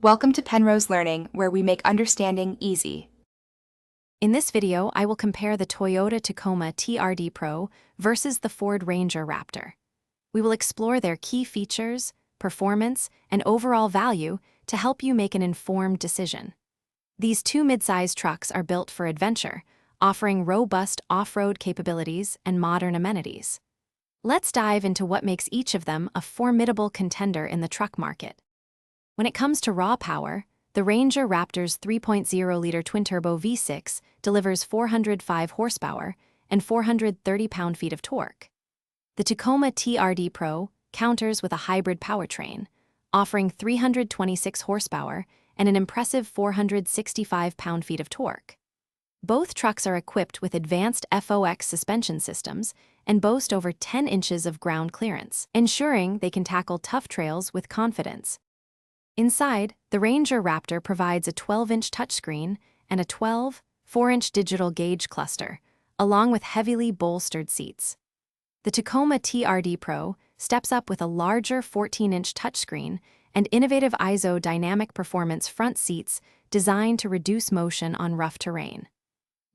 Welcome to Penrose Learning, where we make understanding easy. In this video, I will compare the Toyota Tacoma TRD Pro versus the Ford Ranger Raptor. We will explore their key features, performance, and overall value to help you make an informed decision. These two mid-size trucks are built for adventure, offering robust off-road capabilities and modern amenities. Let's dive into what makes each of them a formidable contender in the truck market. When it comes to raw power, the Ranger Raptor's 3.0-liter twin-turbo V6 delivers 405 horsepower and 430 pound-feet of torque. The Tacoma TRD Pro counters with a hybrid powertrain, offering 326 horsepower and an impressive 465 pound-feet of torque. Both trucks are equipped with advanced FOX suspension systems and boast over 10 inches of ground clearance, ensuring they can tackle tough trails with confidence. Inside, the Ranger Raptor provides a 12-inch touchscreen and a 4-inch digital gauge cluster, along with heavily bolstered seats. The Tacoma TRD Pro steps up with a larger 14-inch touchscreen and innovative ISO dynamic performance front seats designed to reduce motion on rough terrain.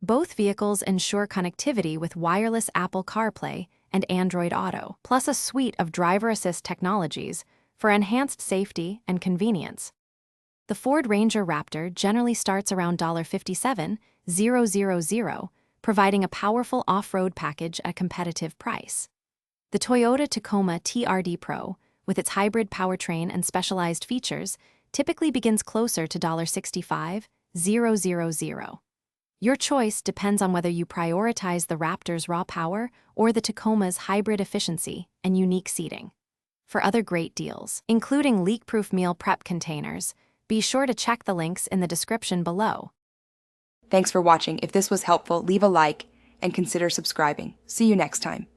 Both vehicles ensure connectivity with wireless Apple CarPlay and Android Auto, plus a suite of driver assist technologies for enhanced safety and convenience. The Ford Ranger Raptor generally starts around $57,000, providing a powerful off-road package at a competitive price. The Toyota Tacoma TRD Pro, with its hybrid powertrain and specialized features, typically begins closer to $65,000. Your choice depends on whether you prioritize the Raptor's raw power or the Tacoma's hybrid efficiency and unique seating. For other great deals, including leak-proof meal prep containers, be sure to check the links in the description below. Thanks for watching. If this was helpful, leave a like and consider subscribing. See you next time.